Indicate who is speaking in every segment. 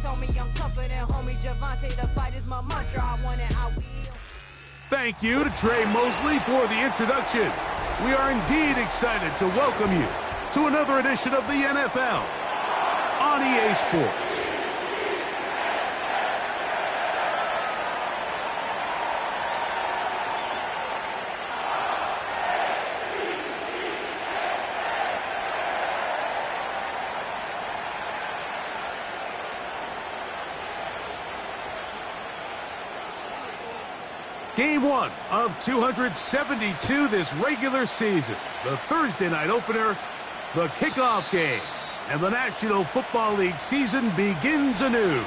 Speaker 1: told me I'm tougher than homie Javante. The fight is my mantra. I want it, I will.
Speaker 2: Thank you to Trey Mosley for the introduction. We are indeed excited to welcome you to another edition of the NFL on EA Sports. Game 1 of 272 this regular season. The Thursday night opener, the kickoff game. And the National Football League season begins anew.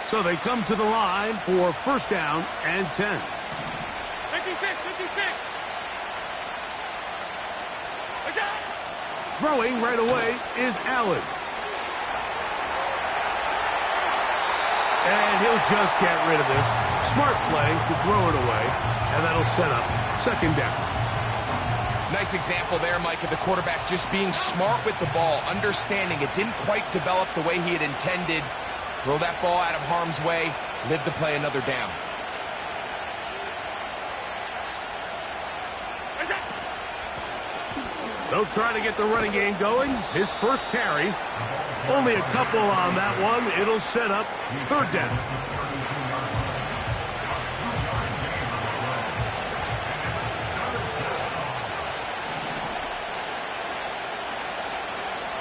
Speaker 2: So they come to the line for first down and 10.
Speaker 3: 56.
Speaker 2: Throwing right away is Allen. And he'll just get rid of this. Smart play to throw it away. And that'll set up second down.
Speaker 4: Nice example there, Mike, of the quarterback just being smart with the ball, understanding it didn't quite develop the way he had intended. Throw that ball out of harm's way, live to play another down.
Speaker 2: They'll try to get the running game going. His first carry. Only a couple on that one. It'll set up third down.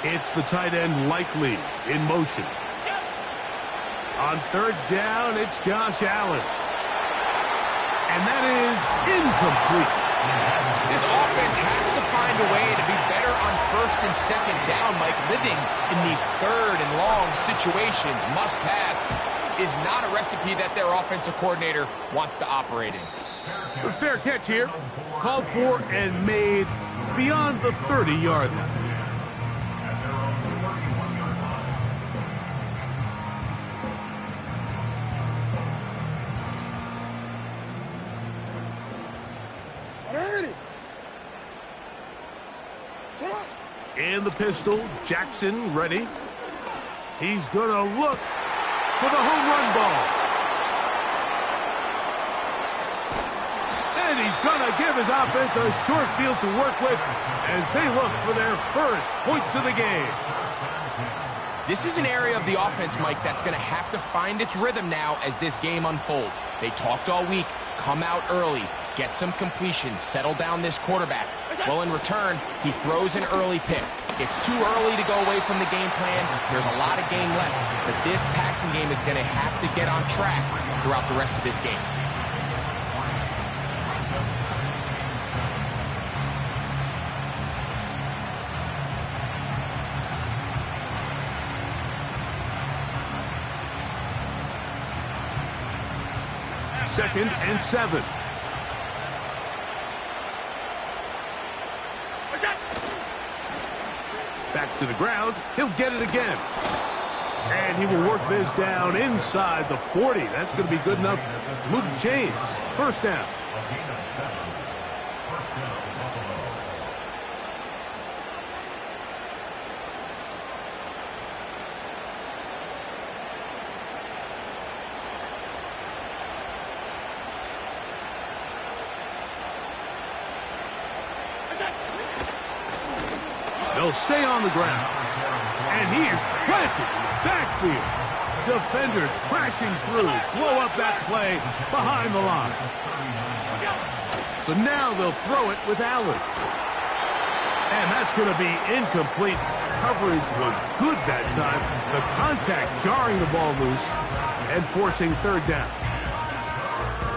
Speaker 2: It's the tight end Likely in motion. On third down, it's Josh Allen. And that is incomplete.
Speaker 4: This offense has to find a way to be better on first and second down, Mike. Living in these third and long situations, must pass, is not a recipe that their offensive coordinator wants to operate in.
Speaker 2: A fair catch here. Called for and made beyond the 30-yard line. In the pistol, Jackson ready. He's going to look for the home run ball. And he's going to give his offense a short field to work with as they look for their first points of the game.
Speaker 4: This is an area of the offense, Mike, that's going to have to find its rhythm now as this game unfolds. They talked all week, come out early, get some completions, settle down this quarterback. Well, in return, he throws an early pick. It's too early to go away from the game plan. There's a lot of game left, but this passing game is going to have to get on track throughout the rest of this game.
Speaker 2: Second and 7. Back to the ground. He'll get it again. And he will work this down inside the 40. That's going to be good enough to move the chains. First down. They'll stay on the ground. And he is planted in the backfield. Defenders crashing through. Blow up that play behind the line. So now they'll throw it with Allen. And that's going to be incomplete. Coverage was good that time. The contact jarring the ball loose and forcing third down.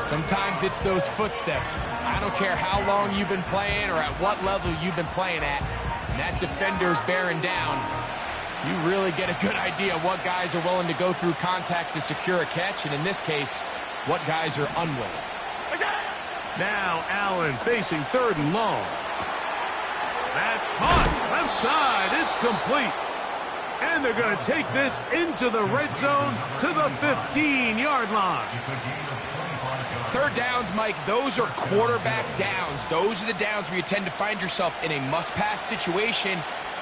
Speaker 4: Sometimes it's those footsteps. I don't care how long you've been playing or at what level you've been playing at. That defender's bearing down. You really get a good idea of what guys are willing to go through contact to secure a catch, and in this case, what guys are unwilling.
Speaker 2: Now Allen facing third and long. That's caught. Left side. It's complete. And they're going to take this into the red zone to the 15-yard line.
Speaker 4: Third downs, Mike, those are quarterback downs. Those are the downs where you tend to find yourself in a must-pass situation,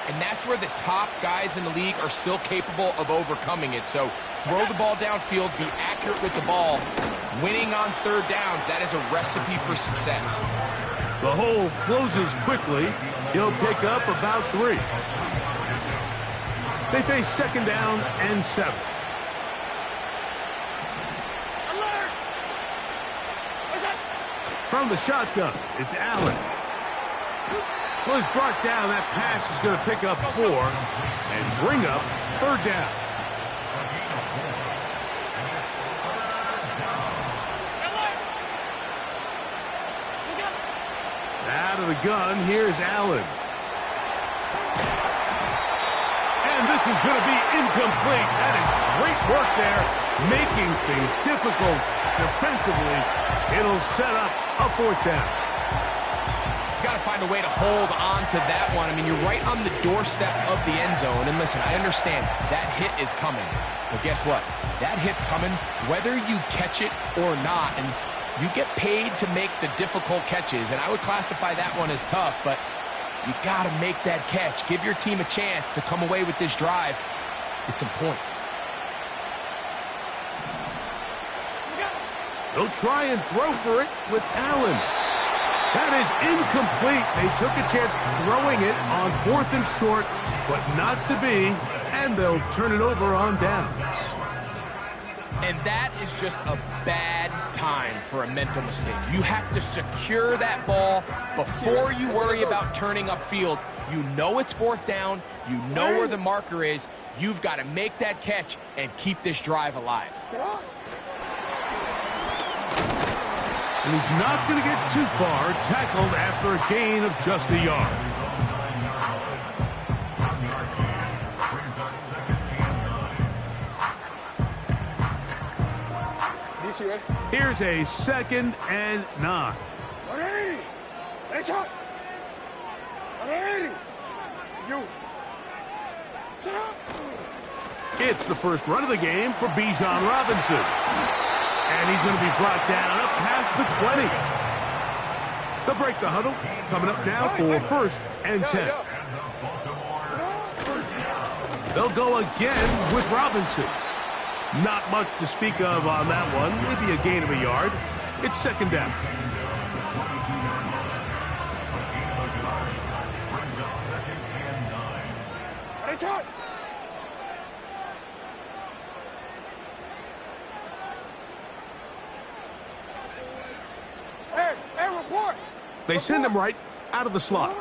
Speaker 4: and that's where the top guys in the league are still capable of overcoming it. So throw the ball downfield, be accurate with the ball. Winning on third downs, that is a recipe for success.
Speaker 2: The hole closes quickly. He'll pick up about 3. They face second down and 7.
Speaker 3: Alert! What's that?
Speaker 2: From the shotgun, it's Allen. Well, he's brought down. That pass is going to pick up 4 and bring up third down. Out of the gun, here's Allen. And this is going to be incomplete. That is great work there, making things difficult defensively. It'll set up a fourth down.
Speaker 4: He's got to find a way to hold on to that one. I mean, you're right on the doorstep of the end zone. And listen, I understand that hit is coming. But guess what? That hit's coming whether you catch it or not. And you get paid to make the difficult catches. And I would classify that one as tough, but you got to make that catch. Give your team a chance to come away with this drive. It's some points.
Speaker 2: They'll try and throw for it with Allen. That is incomplete. They took a chance throwing it on 4th and short, but not to be, and they'll turn it over on downs.
Speaker 4: And that is just a bad time for a mental mistake. You have to secure that ball before you worry about turning upfield. You know it's 4th down. You know where the marker is. You've got to make that catch and keep this drive alive.
Speaker 2: And he's not going to get too far, tackled after a gain of just a yard. Here's a 2nd and 9.
Speaker 3: 180! Let's up! 180! You! Set up!
Speaker 2: It's the first run of the game for Bijan Robinson. And he's going to be brought down up past the 20. They'll break the huddle. Coming up now for 1st and 10. They'll go again with Robinson. Not much to speak of on that one. Maybe a gain of a yard. It's 2nd down.
Speaker 3: Hey, report!
Speaker 2: They send him right out of the slot.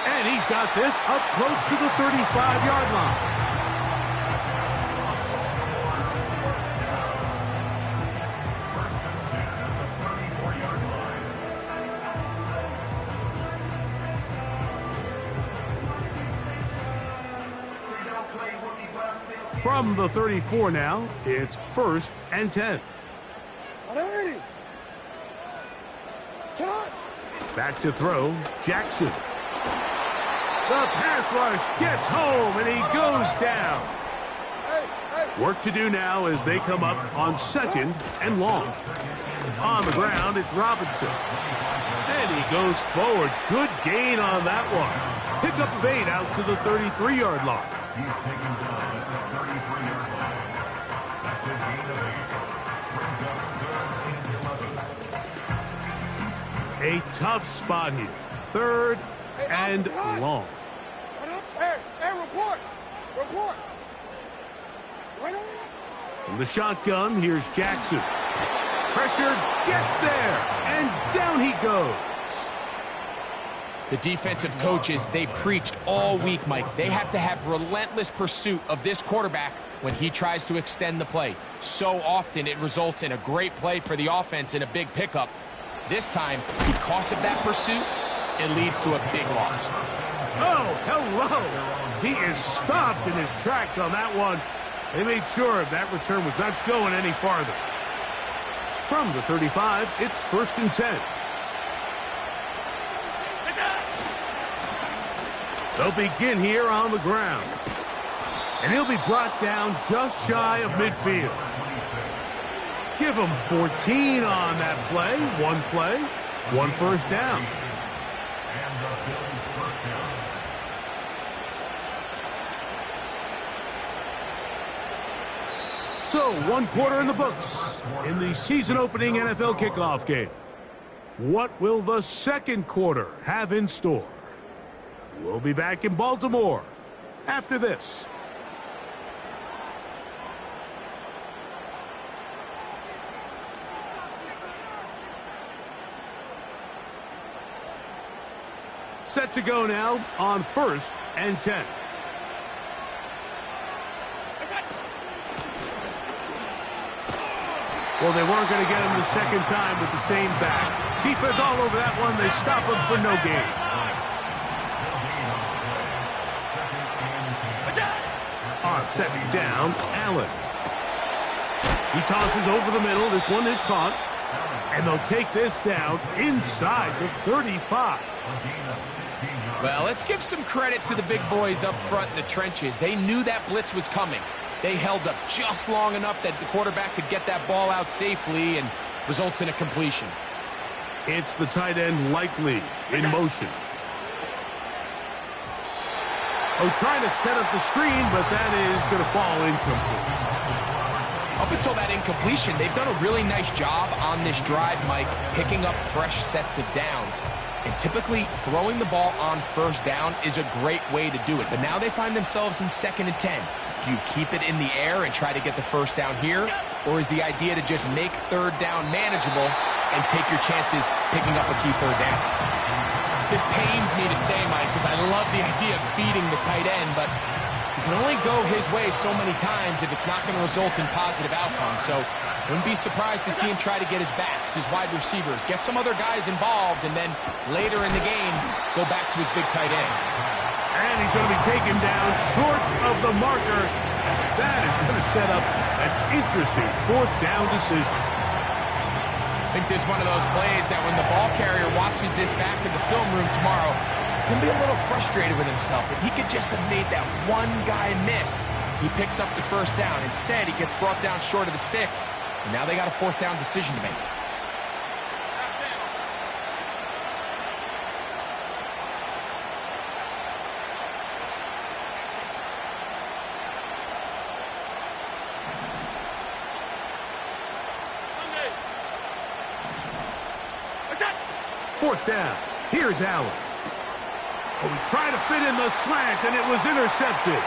Speaker 2: And he's got this up close to the 35-yard line. From the 34 now, it's 1st and 10. Back to throw, Jackson. The pass rush gets home, and he goes down. Work to do now as they come up on 2nd and long. On the ground, it's Robinson. And he goes forward. Good gain on that one. Pickup of 8 out to the 33-yard line. A tough spot here. 3rd and long.
Speaker 3: Hey, report! Report!
Speaker 2: From the shotgun, here's Jackson. Pressure gets there, and down he goes.
Speaker 4: The defensive coaches, they preached all week, Mike. They have to have relentless pursuit of this quarterback when he tries to extend the play. So often it results in a great play for the offense and a big pickup. This time, because of that pursuit, it leads to a big loss.
Speaker 2: Oh, hello. He is stopped in his tracks on that one. They made sure that return was not going any farther. From the 35, it's 1st and 10. They'll begin here on the ground. And he'll be brought down just shy of midfield. Give him 14 on that play. One first down. So, 1 quarter in the books in the season-opening NFL kickoff game. What will the second quarter have in store? We'll be back in Baltimore after this. Set to go now on 1st and 10. Well, they weren't going to get him the second time with the same back. Defense all over that one. They stop him for no gain. On second down, Allen. He tosses over the middle. This one is caught. And they'll take this down inside the 35.
Speaker 4: Well, let's give some credit to the big boys up front in the trenches. They knew that blitz was coming. They held up just long enough that the quarterback could get that ball out safely and results in a completion.
Speaker 2: It's the tight end Likely in motion. Oh, trying to set up the screen, but that is going to fall incomplete.
Speaker 4: Up until that incompletion, they've done a really nice job on this drive, Mike, picking up fresh sets of downs. And typically, throwing the ball on first down is a great way to do it. But now they find themselves in 2nd and 10. Do you keep it in the air and try to get the first down here? Or is the idea to just make 3rd down manageable and take your chances picking up a key 3rd down? This pains me to say, Mike, because I love the idea of feeding the tight end, but you can only go his way so many times if it's not going to result in positive outcomes. So wouldn't be surprised to see him try to get his backs, his wide receivers, get some other guys involved, and then later in the game, go back to his big tight end.
Speaker 2: And he's going to be taken down short of the marker. That is going to set up an interesting 4th down decision.
Speaker 4: I think this is one of those plays that when the ball carrier watches this back in the film room tomorrow, he's going to be a little frustrated with himself. If he could just have made that one guy miss, he picks up the first down. Instead, he gets brought down short of the sticks. And now they got a 4th down decision to make.
Speaker 2: Fourth down. Here's Allen. Oh, he tried to fit in the slant, and it was intercepted.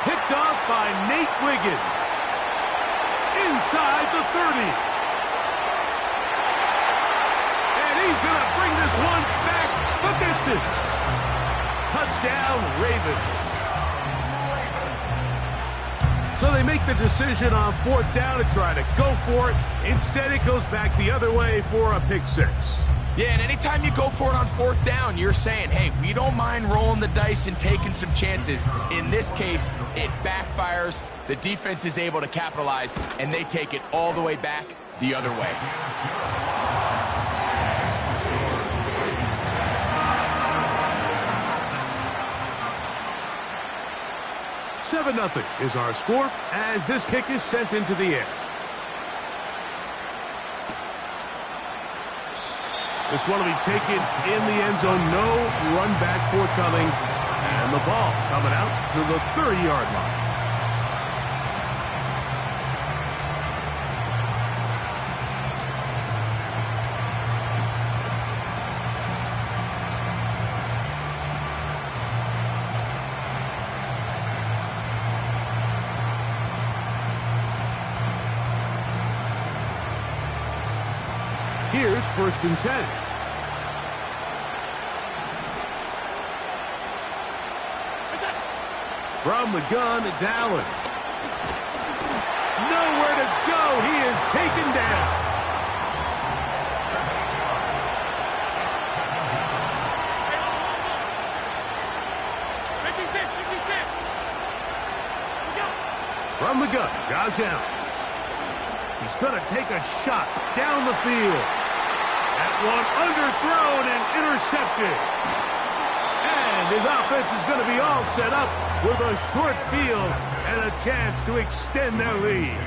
Speaker 2: Picked off by Nate Wiggins. Inside the 30. And he's going to bring this one back the distance. Touchdown, Ravens. So they make the decision on 4th down to try to go for it. Instead, it goes back the other way for a pick 6.
Speaker 4: Yeah, and anytime you go for it on 4th down, you're saying, hey, we don't mind rolling the dice and taking some chances. In this case, it backfires. The defense is able to capitalize, and they take it all the way back the other way.
Speaker 2: $7-0 is our score as this kick is sent into the air. This one will be taken in the end zone. No run back forthcoming. And the ball coming out to the 30-yard line. Here's 1st and 10. From the gun, it's Allen. Nowhere to go. He is taken down. From the gun, Josh Allen. He's going to take a shot down the field. That one underthrown and intercepted. And his offense is going to be all set up with a short field and a chance to extend their lead.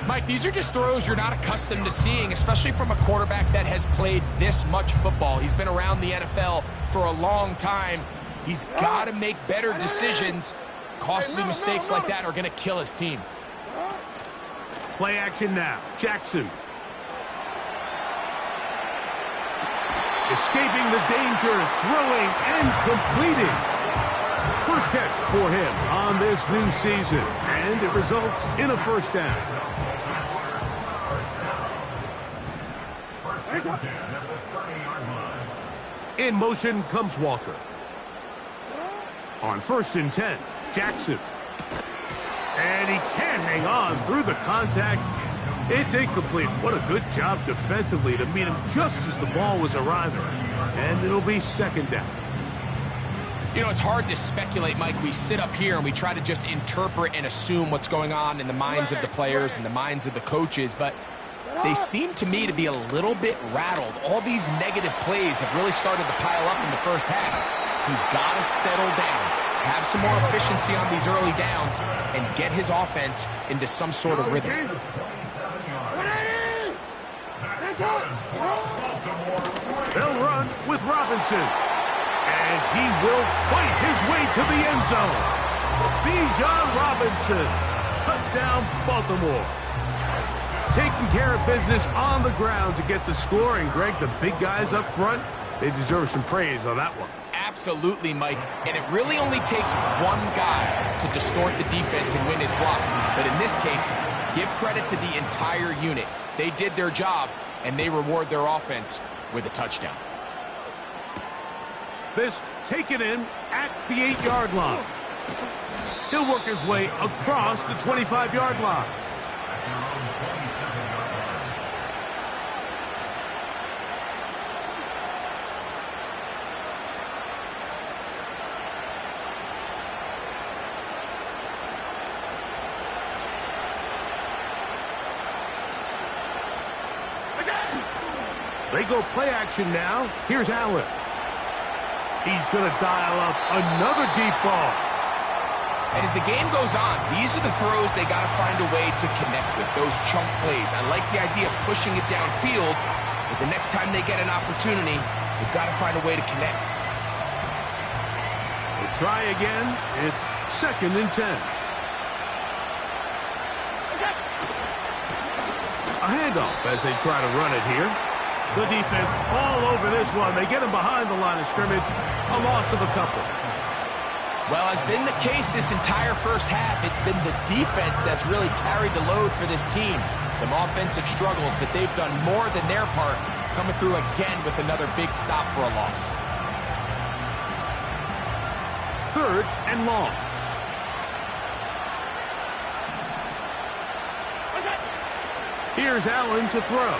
Speaker 4: Mike, these are just throws you're not accustomed to seeing, especially from a quarterback that has played this much football. He's been around the NFL for a long time. He's got to make better decisions. Costly mistakes like that are going to kill his team.
Speaker 2: Play action now. Jackson. Escaping the danger, throwing and completing. First catch for him on this new season, and it results in a first down. In motion comes Walker. On 1st and 10, Jackson. And he can't hang on through the contact. It's incomplete. What a good job defensively to meet him just as the ball was arriving. And it'll be 2nd down.
Speaker 4: You know, it's hard to speculate, Mike. We sit up here and we try to just interpret and assume what's going on in the minds of the players and the minds of the coaches, but they seem to me to be a little bit rattled. All these negative plays have really started to pile up in the first half. He's got to settle down, have some more efficiency on these early downs, and get his offense into some sort of rhythm.
Speaker 2: They'll run with Robinson. And he will fight his way to the end zone. Bijan Robinson. Touchdown, Baltimore. Taking care of business on the ground to get the score. And, Greg, the big guys up front, they deserve some praise on that one.
Speaker 4: Absolutely, Mike. And it really only takes one guy to distort the defense and win his block. But in this case, give credit to the entire unit. They did their job, and they reward their offense with a touchdown.
Speaker 2: This taken in at the 8-yard line. He'll work his way across the 25-yard line. They go play action now. Here's Allen. He's going to dial up another deep ball.
Speaker 4: And as the game goes on, these are the throws they got to find a way to connect with, those chunk plays. I like the idea of pushing it downfield, but the next time they get an opportunity, they've got to find a way to connect.
Speaker 2: We'll try again. It's 2nd and 10. A handoff as they try to run it here. The defense all over this one. They get him behind the line of scrimmage. A loss of a couple.
Speaker 4: Well, has been the case this entire first half. It's been the defense that's really carried the load for this team. Some offensive struggles, but they've done more than their part, coming through again with another big stop for a loss.
Speaker 2: 3rd and long. Here's Allen to throw.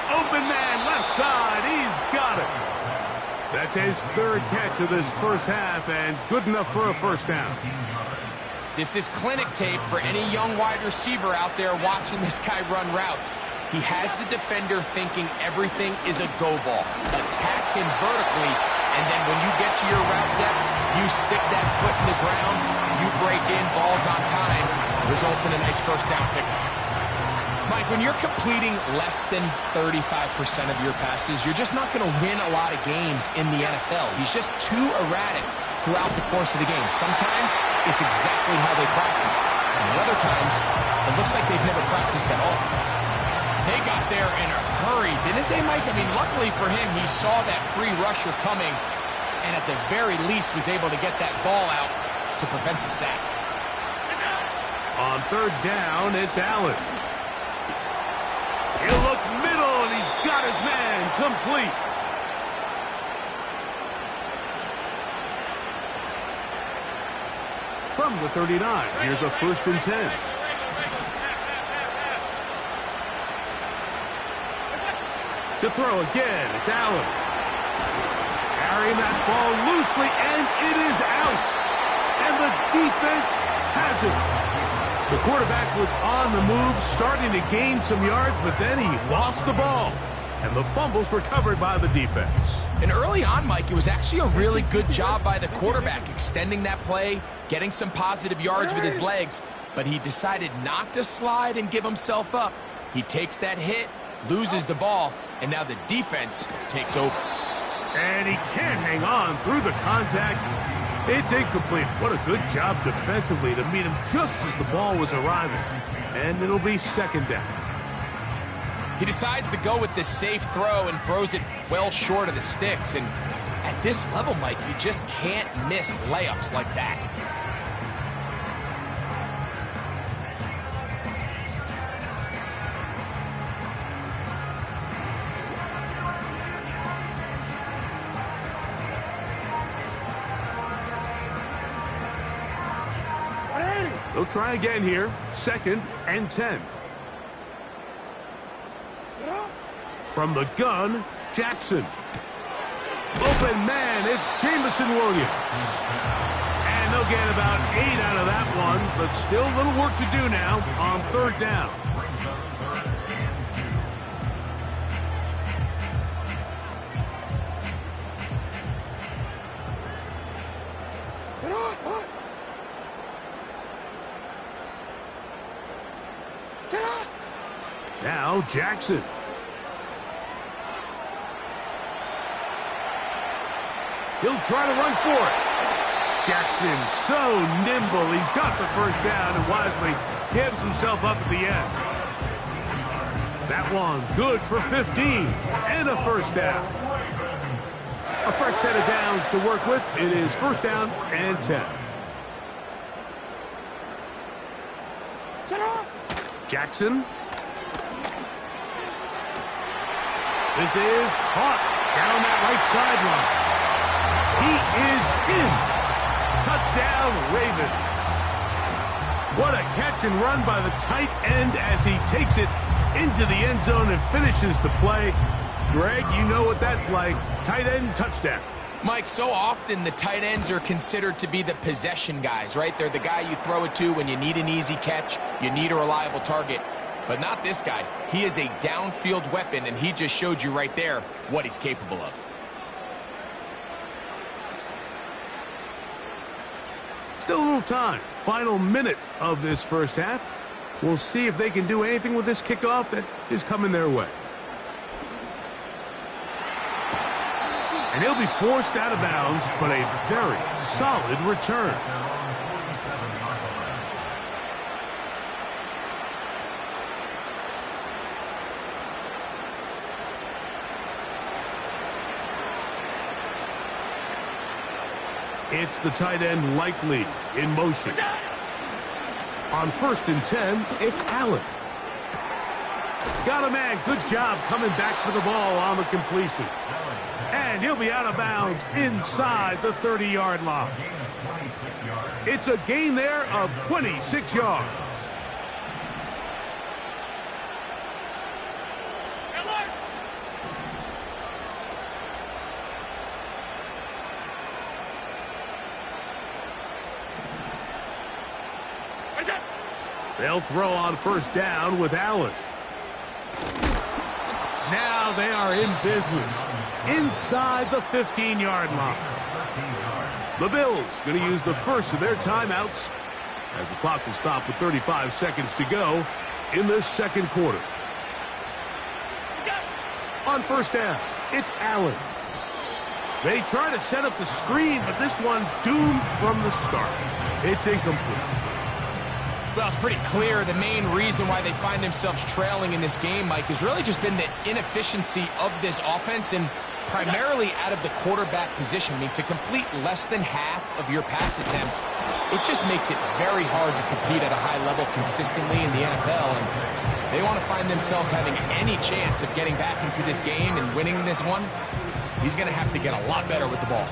Speaker 2: Open man, left side. He's got it. That's his 3rd catch of this first half, and good enough for a first down.
Speaker 4: This is clinic tape for any young wide receiver out there watching this guy run routes. He has the defender thinking everything is a go ball. Attack him vertically, and then when you get to your route depth, you stick that foot in the ground, you break in, balls on time, results in a nice first down pickup. Mike, when you're completing less than 35% of your passes, you're just not going to win a lot of games in the NFL. He's just too erratic throughout the course of the game. Sometimes it's exactly how they practiced, and other times it looks like they've never practiced at all. They got there in a hurry, didn't they, Mike? I mean, luckily for him, he saw that free rusher coming, and at the very least was able to get that ball out to prevent the sack.
Speaker 2: On 3rd down, it's Allen. He'll look middle, and he's got his man complete. From the 39, here's a 1st and 10. To throw again, it's Allen. Carrying that ball loosely, and it is out. And the defense has it. The quarterback was on the move, starting to gain some yards, but then he lost the ball. And the fumble's recovered by the defense.
Speaker 4: And early on, Mike, it was actually a really good job by the quarterback, extending that play, getting some positive yards with his legs, but he decided not to slide and give himself up. He takes that hit, loses the ball, and now the defense takes over.
Speaker 2: And he can't hang on through the contact. It's incomplete. What a good job defensively to meet him just as the ball was arriving. And it'll be second down.
Speaker 4: He decides to go with this safe throw and throws it well short of the sticks. And at this level, Mike, you just can't miss layups like that.
Speaker 2: They'll try again here. 2nd and 10. From the gun, Jackson. Open man, it's Jameson Williams. And they'll get about 8 out of that one, but still a little work to do now on 3rd down. Now Jackson. He'll try to run for it. Jackson, so nimble. He's got the first down and wisely gives himself up at the end. That one good for 15 and a first down. A fresh set of downs to work with. It is 1st down and 10. Jackson. This is caught down that right sideline. He is in. Touchdown, Ravens. What a catch and run by the tight end as he takes it into the end zone and finishes the play. Greg, you know what that's like. Tight end touchdown.
Speaker 4: Mike, so often the tight ends are considered to be the possession guys, right? They're the guy you throw it to when you need an easy catch, you need a reliable target. But not this guy. He is a downfield weapon, and he just showed you right there what he's capable of.
Speaker 2: Still a little time. Final minute of this first half. We'll see if they can do anything with this kickoff that is coming their way. And he'll be forced out of bounds, but a very solid return. It's the tight end Likely in motion. On 1st and 10, it's Allen. Got a man. Good job coming back for the ball on the completion. And he'll be out of bounds inside the 30-yard line. It's a gain there of 26 yards. They'll throw on 1st down with Allen. Now they are in business inside the 15-yard line. The Bills going to use the first of their timeouts as the clock will stop with 35 seconds to go in the 2nd quarter. On 1st down, it's Allen. They try to set up the screen, but this one doomed from the start. It's incomplete.
Speaker 4: Well, it's pretty clear the main reason why they find themselves trailing in this game, Mike, has really just been the inefficiency of this offense and primarily out of the quarterback position. I mean, to complete less than half of your pass attempts, it just makes it very hard to compete at a high level consistently in the NFL. And they want to find themselves having any chance of getting back into this game and winning this one. He's going to have to get a lot better with the ball.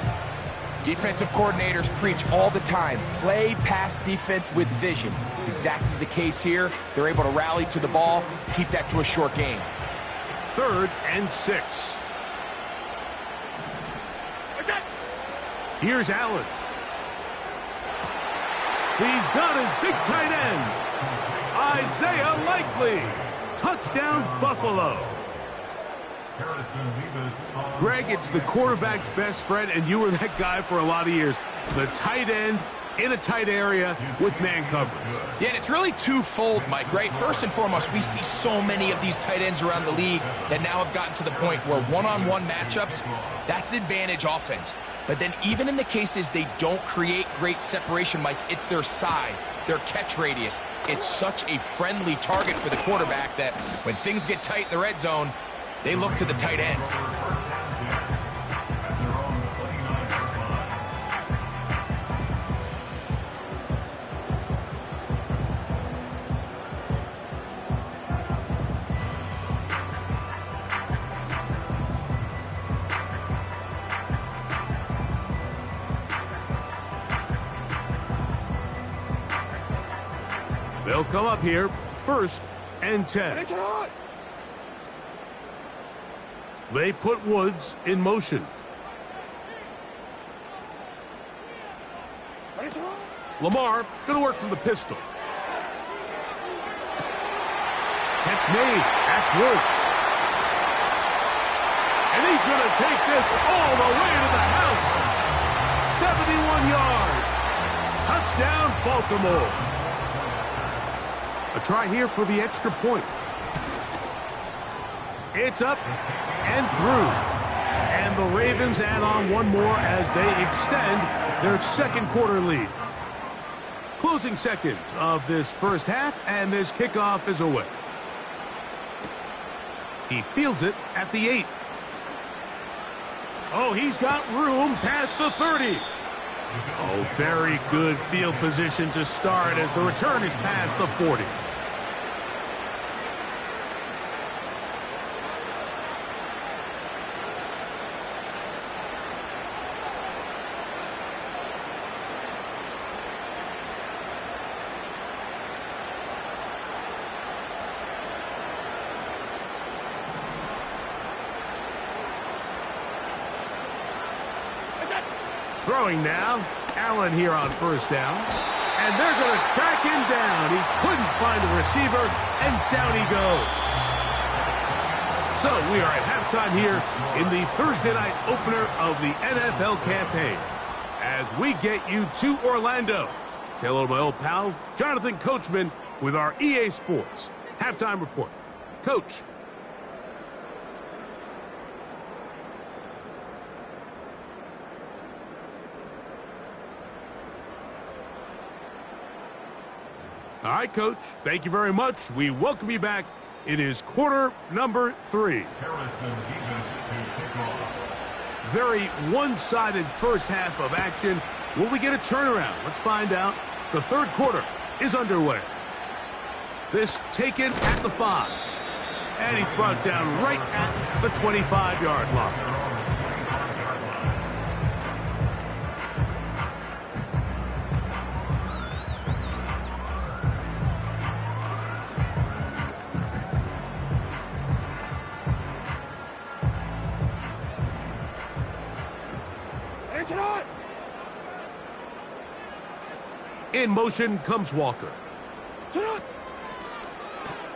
Speaker 4: Defensive coordinators preach all the time, play pass defense with vision. It's exactly the case here. They're able to rally to the ball, keep that to a short game.
Speaker 2: 3rd and 6. Here's Allen. He's got his big tight end. Isaiah Likely. Touchdown, Buffalo. Greg, it's the quarterback's best friend, and you were that guy for a lot of years. The tight end in a tight area with man coverage.
Speaker 4: Yeah, and it's really twofold, Mike, right? First and foremost, we see so many of these tight ends around the league that now have gotten to the point where one-on-one matchups, that's advantage offense. But then even in the cases they don't create great separation, Mike, it's their size, their catch radius. It's such a friendly target for the quarterback that when things get tight in the red zone, they look to the tight end.
Speaker 2: They'll come up here, 1st and 10.
Speaker 3: It's hot.
Speaker 2: They put Woods in motion.
Speaker 3: It's hot.
Speaker 2: Lamar going to work from the pistol. That's made. That's Woods. And he's going to take this all the way to the house. 71 yards. Touchdown, Baltimore. A try here for the extra point. It's up and through. And the Ravens add on one more as they extend their second quarter lead. Closing seconds of this first half, and this kickoff is away. He fields it at the 8. Oh, he's got room past the 30. Oh, very good field position to start as the return is past the 40. Throwing now, Allen here on 1st down. And they're going to track him down. He couldn't find a receiver, and down he goes. So we are at halftime here in the Thursday night opener of the NFL campaign. As we get you to Orlando. Say hello to my old pal, Jonathan Coachman, with our EA Sports halftime report. Coach. All right, Coach, thank you very much. We welcome you back. It is quarter number 3. Very one-sided first half of action. Will we get a turnaround? Let's find out. The third quarter is underway. This taken at the 5. And he's brought down right at the 25-yard line.
Speaker 3: It's hot.
Speaker 2: In motion comes Walker.
Speaker 3: It's hot.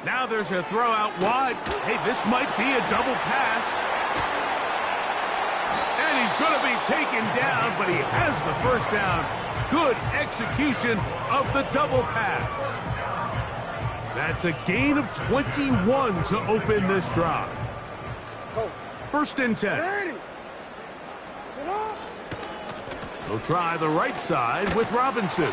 Speaker 2: Now there's a throw out wide. Hey, this might be a double pass. And he's going to be taken down, but he has the first down. Good execution of the double pass. That's a gain of 21 to open this drive. 1st and 10.
Speaker 3: Ready. It's hot.
Speaker 2: He'll try the right side with Robinson.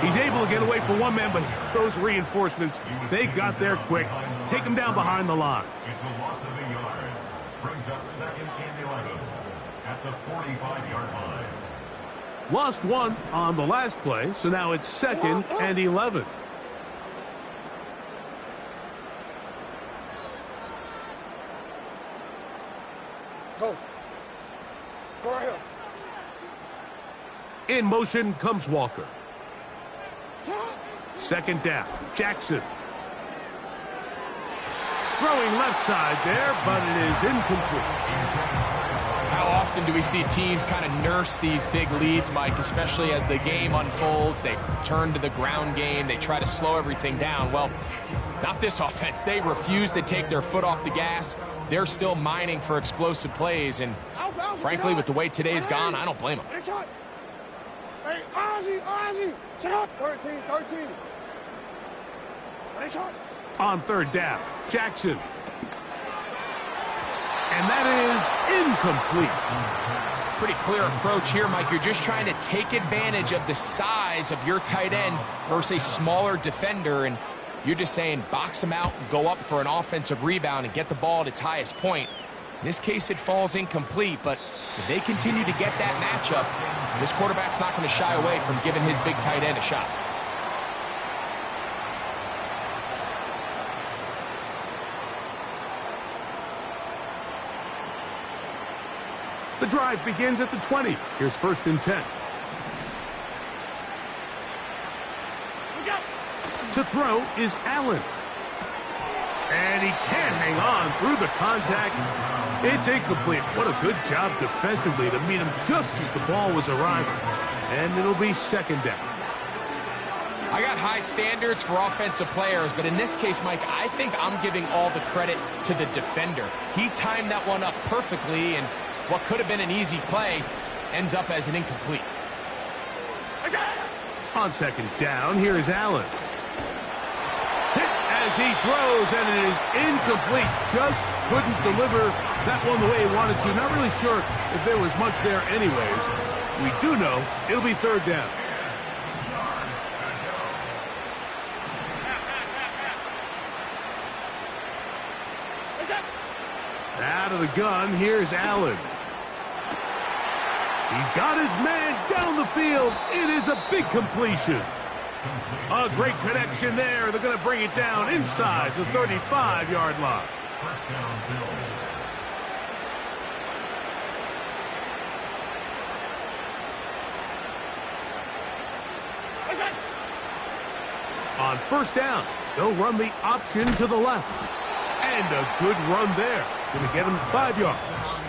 Speaker 2: He's able to get away from one man, but those reinforcements, they got there quick. Take him down behind the line.
Speaker 5: It's a loss of a yard. Brings up 2nd and 11 at the 45-yard line.
Speaker 2: Lost one on the last play, so now it's 2nd and 11.
Speaker 3: Go. Go ahead.
Speaker 2: In motion comes Walker.
Speaker 3: It's hot.
Speaker 2: 2nd down. Jackson. Throwing left side there, but it is incomplete.
Speaker 4: How often do we see teams kind of nurse these big leads, Mike, especially as the game unfolds? They turn to the ground game. They try to slow everything down. Well, not this offense. They refuse to take their foot off the gas. They're still mining for explosive plays, and frankly, with the way today's gone, I don't blame them.
Speaker 3: Hey, Ozzie, sit up. 13.
Speaker 2: On third down, Jackson. And that is incomplete.
Speaker 4: Pretty clear approach here, Mike. You're just trying to take advantage of the size of your tight end versus a smaller defender, and you're just saying box him out, go up for an offensive rebound, and get the ball at its highest point. In this case, it falls incomplete, but if they continue to get that matchup, this quarterback's not going to shy away from giving his big tight end a shot.
Speaker 2: The drive begins at the 20. Here's 1st and 10. To throw is Allen. And he can't hang on through the contact. It's incomplete. What a good job defensively to meet him just as the ball was arriving. And it'll be 2nd down.
Speaker 4: I got high standards for offensive players, but in this case, Mike, I think I'm giving all the credit to the defender. He timed that one up perfectly, and what could have been an easy play ends up as an incomplete.
Speaker 2: On 2nd down, here's Allen. Hit as he throws, and it is incomplete. Just couldn't deliver that one the way he wanted to. Not really sure if there was much there anyways. We do know it'll be 3rd down. Out of the gun, here's Allen. He's got his man down the field. It is a big completion. A great connection there. They're going to bring it down inside the 35-yard line.
Speaker 5: First down, Bill.
Speaker 2: On 1st down, they'll run the option to the left. And a good run there. Going to get him 5 yards.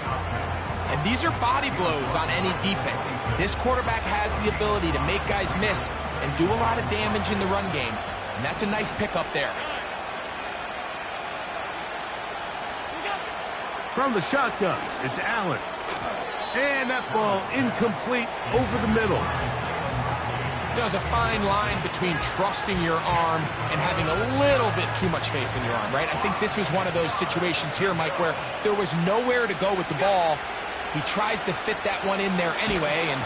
Speaker 4: And these are body blows on any defense. This quarterback has the ability to make guys miss and do a lot of damage in the run game. And that's a nice pickup there.
Speaker 2: From the shotgun, it's Allen. And that ball incomplete over the middle.
Speaker 4: There's a fine line between trusting your arm and having a little bit too much faith in your arm, right? I think this was one of those situations here, Mike, where there was nowhere to go with the ball. He tries to fit that one in there anyway, and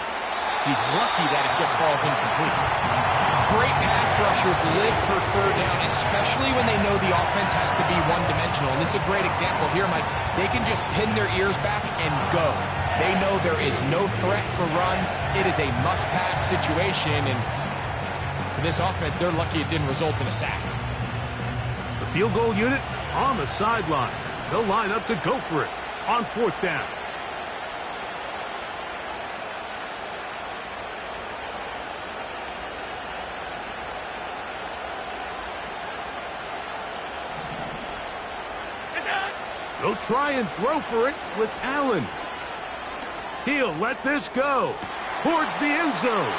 Speaker 4: he's lucky that it just falls incomplete. Great pass rushers live for 3rd down, especially when they know the offense has to be one-dimensional. And this is a great example here, Mike. They can just pin their ears back and go. They know there is no threat for run. It is a must-pass situation, and for this offense, they're lucky it didn't result in a sack.
Speaker 2: The field goal unit on the sideline. They'll line up to go for it on 4th down. They'll try and throw for it with Allen. He'll let this go towards the end zone.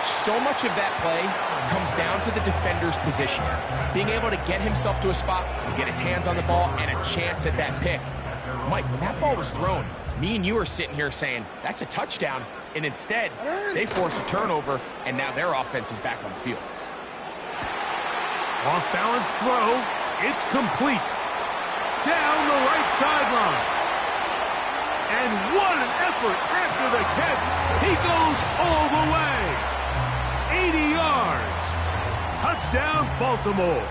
Speaker 4: So much of that play comes down to the defender's position. Being able to get himself to a spot, to get his hands on the ball, and a chance at that pick. Mike, when that ball was thrown, me and you are sitting here saying, that's a touchdown. And instead, they force a turnover, and now their offense is back on the field.
Speaker 2: Off-balance throw. It's complete. Down the right sideline. And what an effort after the catch. He goes all the way. 80 yards. Touchdown, Baltimore.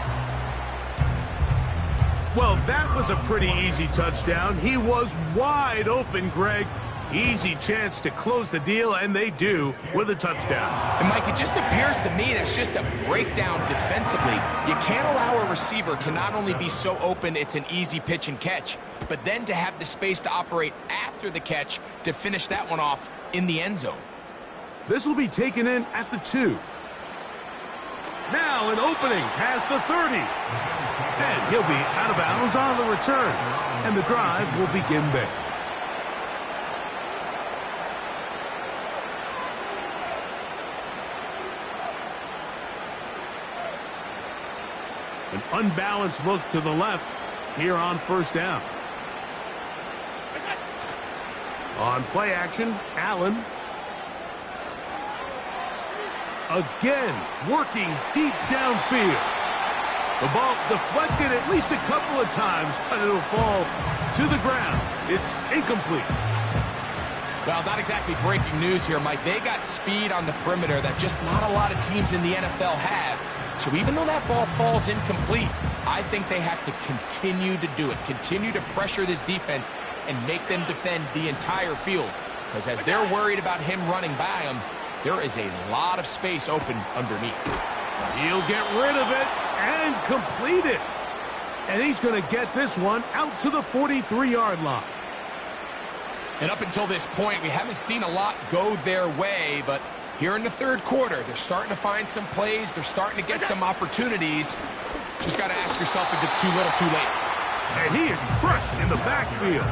Speaker 2: Well, that was a pretty easy touchdown. He was wide open, Greg. Easy chance to close the deal, and they do with a touchdown.
Speaker 4: And, Mike, it just appears to me that's just a breakdown defensively. You can't allow a receiver to not only be so open it's an easy pitch and catch, but then to have the space to operate after the catch to finish that one off in the end zone.
Speaker 2: This will be taken in at the 2. Now an opening past the 30. And he'll be out of bounds on the return. And the drive will begin there. An unbalanced look to the left here on first down. On play action, Allen. Again, working deep downfield. The ball deflected at least a couple of times, but it'll fall to the ground. It's incomplete.
Speaker 4: Well, not exactly breaking news here, Mike. They got speed on the perimeter that just not a lot of teams in the NFL have. So even though that ball falls incomplete, I think they have to continue to do it, continue to pressure this defense and make them defend the entire field. Because as they're worried about him running by them, there is a lot of space open underneath.
Speaker 2: He'll get rid of it and complete it. And he's going to get this one out to the 43-yard line.
Speaker 4: And up until this point, we haven't seen a lot go their way, but here in the third quarter, they're starting to find some plays. They're starting to get some opportunities. Just got to ask yourself if it's too little too late.
Speaker 2: And he is crushed in the backfield.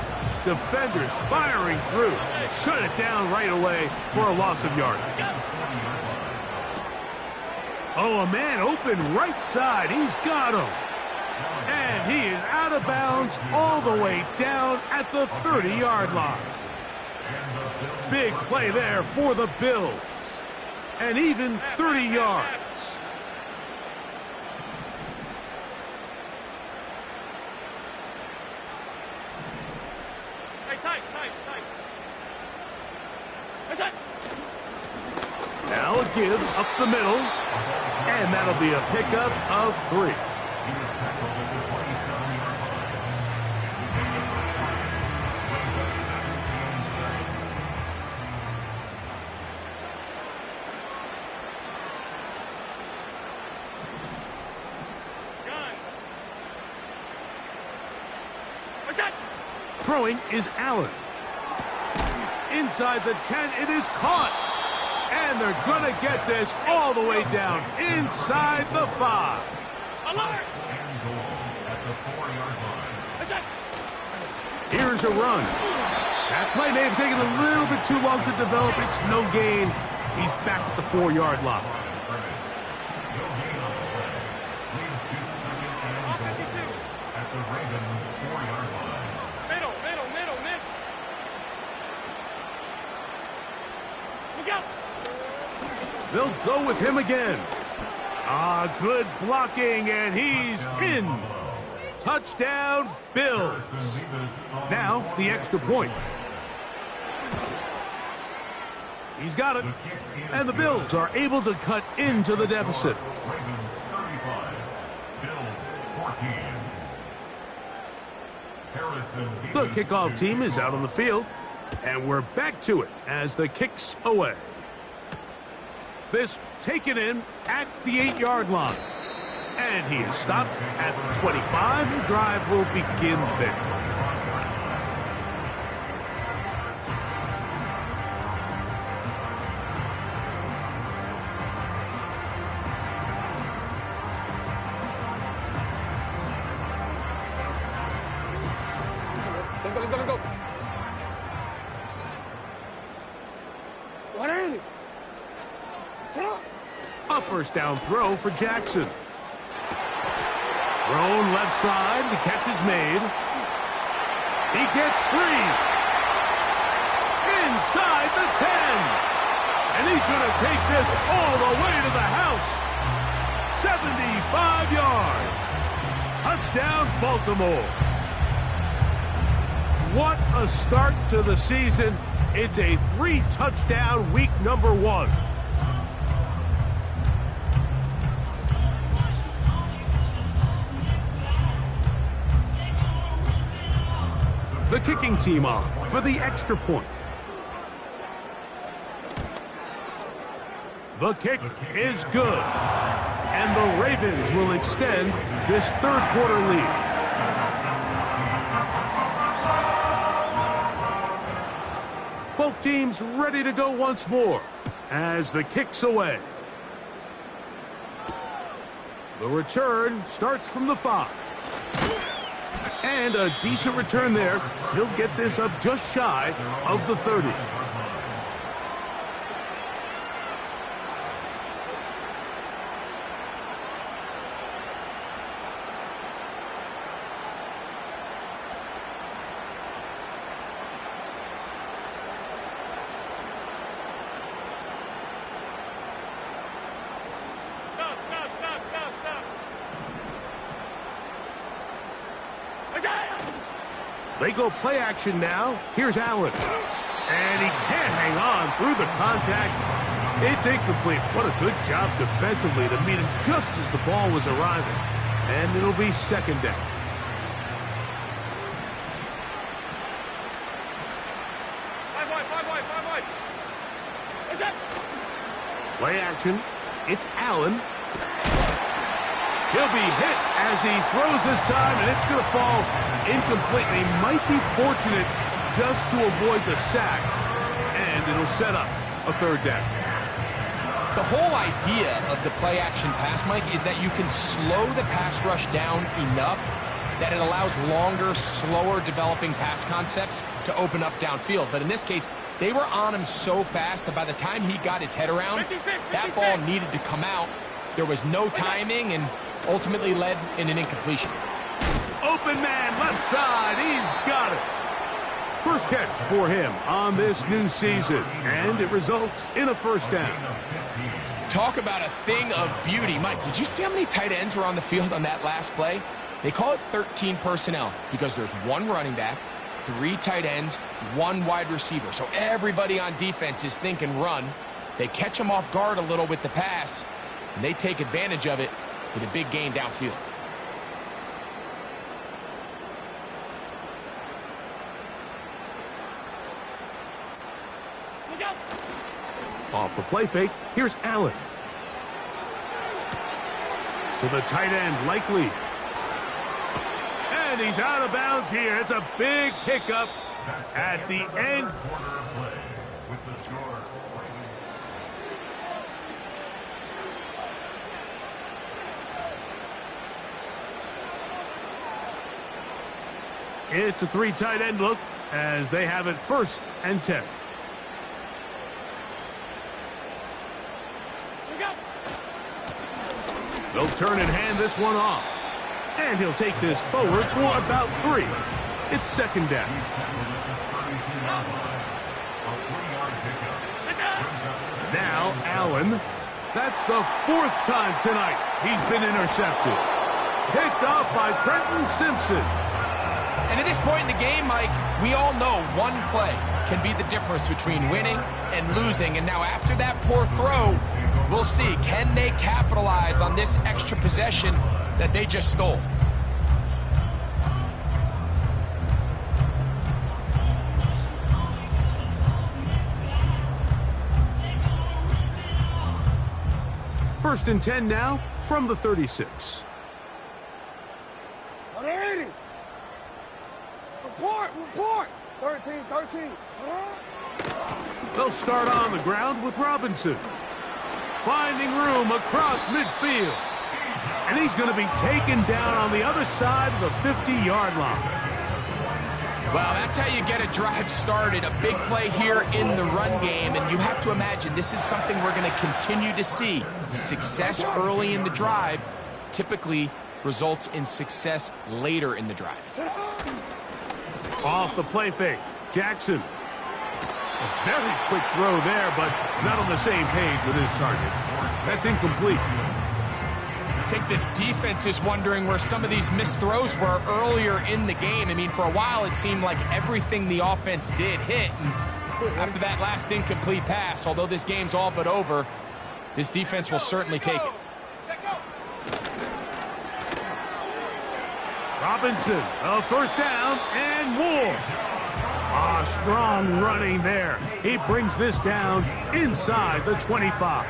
Speaker 2: Defenders firing through. Shut it down right away for a loss of yardage. Oh, a man open right side. He's got him. And he is out of bounds all the way down at the 30-yard line. Big play there for the Bills. And even 30 yards.
Speaker 3: Hey, tight. That's it.
Speaker 2: Now a give up the middle. And that'll be a pickup of 3. Throwing is Allen. Inside the 10, it is caught. And they're going to get this all the way down inside the 5.
Speaker 3: Alert!
Speaker 2: Here's a run. That play may have taken a little bit too long to develop. It's no gain. He's back at the 4-yard line. They'll go with him again. Good blocking, and he's in. Touchdown, Bills. Now, the extra point. He's got it. And the Bills are able to cut into the deficit.
Speaker 5: Ravens 35, Bills 14.
Speaker 2: The kickoff team is out on the field, and we're back to it as the kick's away. This taken in at the 8-yard line. And he is stopped at the 25. The drive will begin there.
Speaker 3: Go. What are you?
Speaker 2: A first down throw for Jackson. Thrown left side. The catch is made. He gets free. Inside the 10. And he's going to take this all the way to the house. 75 yards. Touchdown, Baltimore. What a start to the season. It's a 3-touchdown week number 1. The kicking team on for the extra point. The kick is good. And the Ravens will extend this third quarter lead. Both teams ready to go once more as the kick's away. The return starts from the 5. And a decent return there. He'll get this up just shy of the 30. They go play action now. Here's Allen. And he can't hang on through the contact. It's incomplete. What a good job defensively to meet him just as the ball was arriving. And it'll be second down.
Speaker 3: Five wide.
Speaker 2: Play action. It's Allen. He'll be hit as he throws this time, and it's going to fall incomplete. He might be fortunate just to avoid the sack, and it'll set up a third down.
Speaker 4: The whole idea of the play-action pass, Mike, is that you can slow the pass rush down enough that it allows longer, slower developing pass concepts to open up downfield. But in this case, they were on him so fast that by the time he got his head around, that ball needed to come out. There was no timing and ultimately led in an incompletion.
Speaker 2: Open man, left side. He's got it. First catch for him on this new season, and it results in a first down.
Speaker 4: Talk about a thing of beauty. Mike, did you see how many tight ends were on the field on that last play? They call it 13 personnel because there's one running back, 3 tight ends, 1 wide receiver. So everybody on defense is thinking run. They catch them off guard a little with the pass, and they take advantage of it with a big gain downfield.
Speaker 2: Off the play fake, here's Allen. To the tight end, Likely. And he's out of bounds here. It's a big pickup at the end. It's a 3 tight end look as they have it 1st and 10. They'll turn and hand this one off. And he'll take this forward for about 3. It's second down. Now Allen. That's the 4th time tonight he's been intercepted. Picked off by Trenton Simpson.
Speaker 4: And at this point in the game, Mike, we all know one play can be the difference between winning and losing. And now after that poor throw, we'll see, can they capitalize on this extra possession that they just stole?
Speaker 2: First and 10 now from the 36.
Speaker 3: Report! 13.
Speaker 2: They'll start on the ground with Robinson. Finding room across midfield. And he's going to be taken down on the other side of the 50-yard line.
Speaker 4: Well, that's how you get a drive started. A big play here in the run game. And you have to imagine this is something we're going to continue to see. Success early in the drive typically results in success later in the drive.
Speaker 2: Off the play fake, Jackson. A very quick throw there, but not on the same page with his target. That's incomplete.
Speaker 4: I think this defense is wondering where some of these missed throws were earlier in the game. I mean, for a while it seemed like everything the offense did hit. And after that last incomplete pass, although this game's all but over, this defense will certainly take it.
Speaker 2: Robinson, a first down and more. Strong running there. He brings this down inside the 25.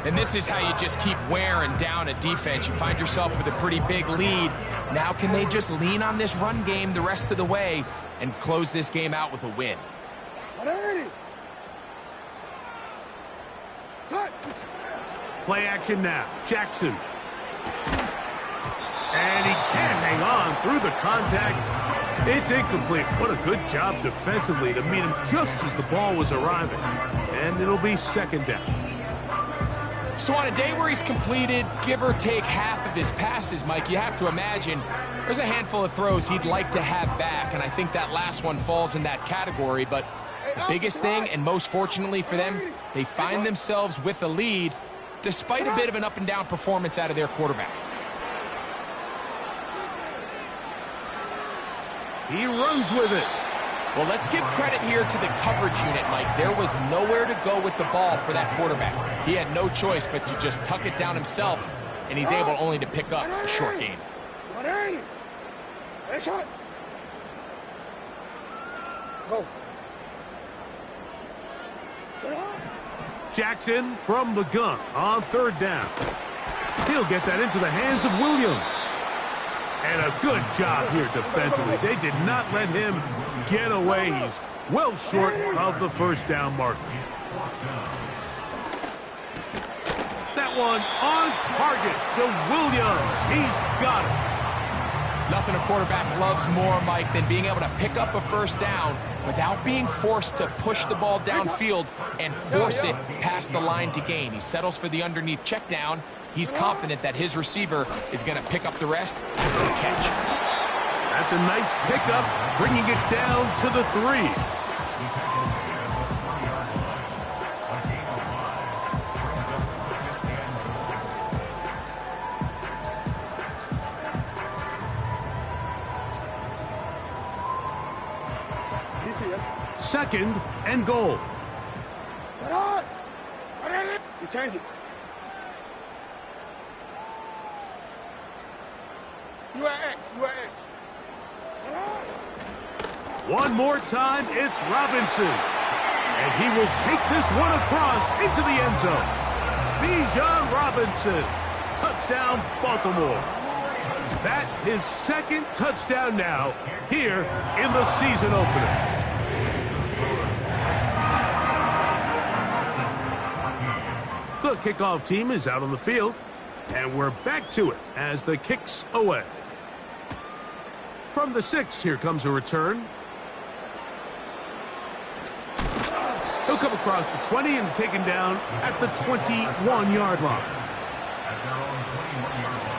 Speaker 4: And this is how you just keep wearing down a defense. You find yourself with a pretty big lead. Now can they just lean on this run game the rest of the way and close this game out with a win?
Speaker 2: Play action now. Jackson. And he can't hang on through the contact. It's incomplete. What a good job defensively to meet him just as the ball was arriving. And it'll be second down.
Speaker 4: So on a day where he's completed, give or take half of his passes, Mike, you have to imagine there's a handful of throws he'd like to have back, and I think that last one falls in that category. But the biggest thing, and most fortunately for them, they find themselves with a lead despite a bit of an up-and-down performance out of their quarterback.
Speaker 2: He runs with it.
Speaker 4: Well, let's give credit here to the coverage unit, Mike. There was nowhere to go with the ball for that quarterback. He had no choice but to just tuck it down himself, and he's able only to pick up a short gain.
Speaker 3: Go.
Speaker 2: Jackson from the gun on third down. He'll get that into the hands of Williams. And a good job here defensively. They did not let him get away. He's well short of the first down mark. That one on target to Williams. He's got it.
Speaker 4: Nothing a quarterback loves more, Mike, than being able to pick up a first down without being forced to push the ball downfield and force it past the line to gain. He settles for the underneath check down. He's confident that his receiver is going to pick up the rest for the catch.
Speaker 2: That's a nice pickup, bringing it down to the 3. Second and goal.
Speaker 3: You change it. You are X. You are X.
Speaker 2: One more time, it's Robinson. And he will take this one across into the end zone. Bijan Robinson. Touchdown, Baltimore. That his second touchdown now here in the season opener. The kickoff team is out on the field, and we're back to it as the kick's away. From the 6, here comes a return. He'll come across the 20 and taken down at the 21-yard line.
Speaker 5: At their own 21-yard line.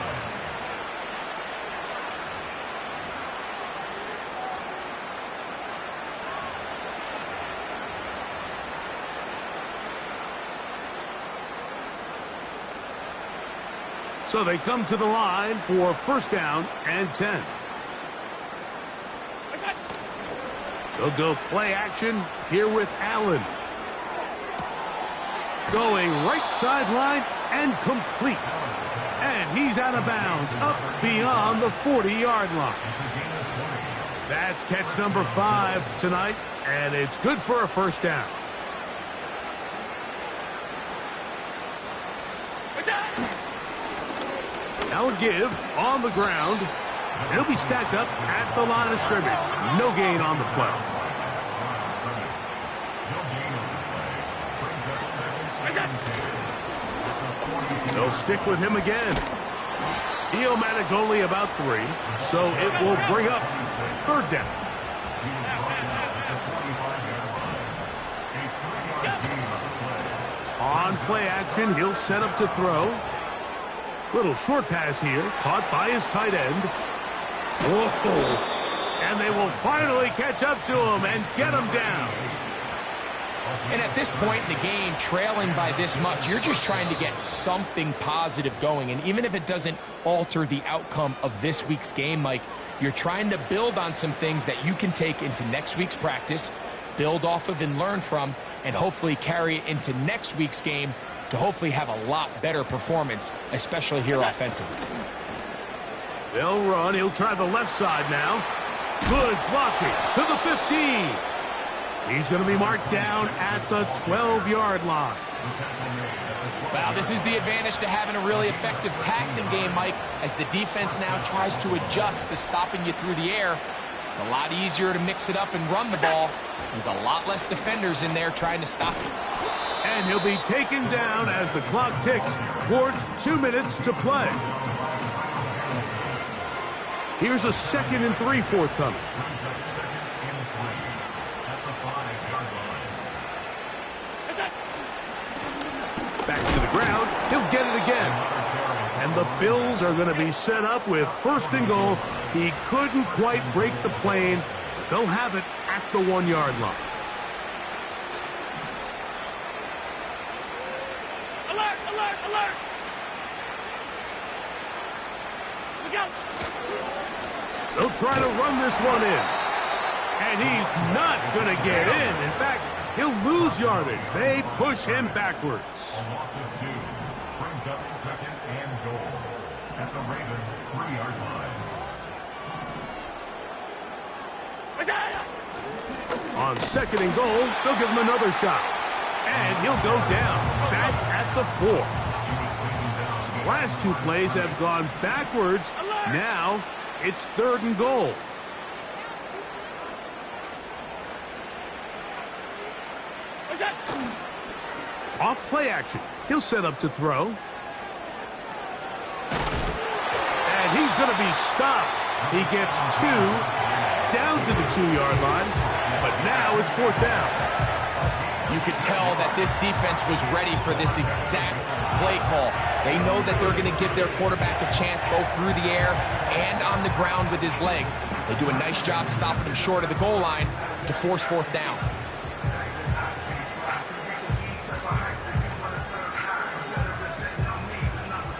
Speaker 2: So they come to the line for first down and 10. They'll go play action here with Allen. Going right sideline and complete. And he's out of bounds up beyond the 40-yard line. That's catch number 5 tonight, and it's good for a first down. Now a give on the ground. And he'll be stacked up at the line of scrimmage. No gain on the play. They'll stick with him again. He'll manage only about 3, so it will bring up third down. On play action, he'll set up to throw. Little short pass here, caught by his tight end. Whoa! And they will finally catch up to him and get him down.
Speaker 4: And at this point in the game, trailing by this much, you're just trying to get something positive going. And even if it doesn't alter the outcome of this week's game, Mike, you're trying to build on some things that you can take into next week's practice, build off of and learn from, and hopefully carry it into next week's game to hopefully have a lot better performance, especially here offensively.
Speaker 2: They'll run. He'll try the left side now. Good blocking to the 15. He's going to be marked down at the 12-yard line.
Speaker 4: Wow, this is the advantage to having a really effective passing game, Mike, as the defense now tries to adjust to stopping you through the air. It's a lot easier to mix it up and run the ball. There's a lot less defenders in there trying to stop it.
Speaker 2: And he'll be taken down as the clock ticks towards 2 minutes to play. Here's a 2nd and 3 forthcoming. Back to the ground. He'll get it again. And the Bills are going to be set up with 1st and goal. He couldn't quite break the plane. They'll have it at the 1-yard line.
Speaker 3: Alert, alert, alert. Look out.
Speaker 2: They'll try to run this one in. And he's not going to get in. In fact, he'll lose yardage. They push him backwards.
Speaker 5: A loss of 2 brings up second and goal at the Ravens' 3-yard line.
Speaker 2: On second and goal, they'll give him another shot. And he'll go down, back at the 4. So the last 2 plays have gone backwards. Now, it's 3rd and goal. Off play action. He'll set up to throw. And he's going to be stopped. He gets 2 down to the 2-yard line. But now it's 4th down.
Speaker 4: You could tell that this defense was ready for this exact play call. They know that they're going to give their quarterback a chance both through the air and on the ground with his legs. They do a nice job stopping him short of the goal line to force 4th down.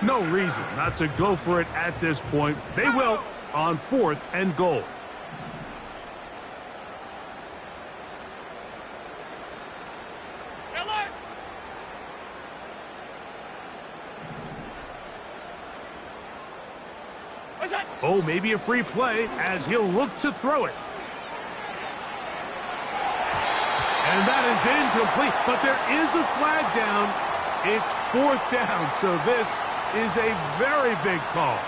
Speaker 2: No reason not to go for it at this point. They will on 4th and goal. Oh, maybe a free play as he'll look to throw it. And that is incomplete, but there is a flag down. It's 4th down, so this is a very big call.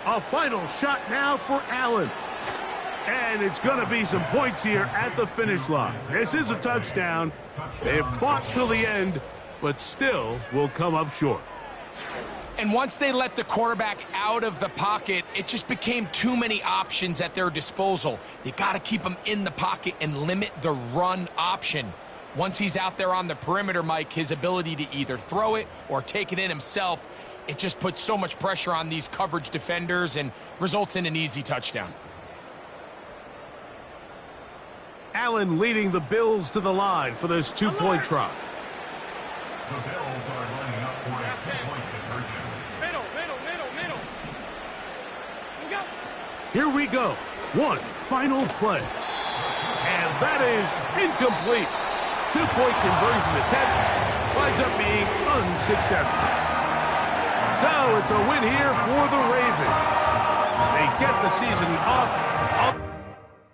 Speaker 2: A final shot now for Allen. And it's going to be some points here at the finish line. This is a touchdown. They've fought till the end, but still will come up short.
Speaker 4: And once they let the quarterback out of the pocket, it just became too many options at their disposal. They got to keep him in the pocket and limit the run option. Once he's out there on the perimeter, Mike, his ability to either throw it or take it in himself, it just puts so much pressure on these coverage defenders and results in an easy touchdown.
Speaker 2: Allen leading the Bills to the line for this 2-point try.
Speaker 5: The Bills are lining up for a 2-point conversion.
Speaker 3: Middle.
Speaker 2: Here we go. One final play. And that is incomplete. 2-point conversion attempt winds up being unsuccessful. So it's a win here for the Ravens. They get the season off on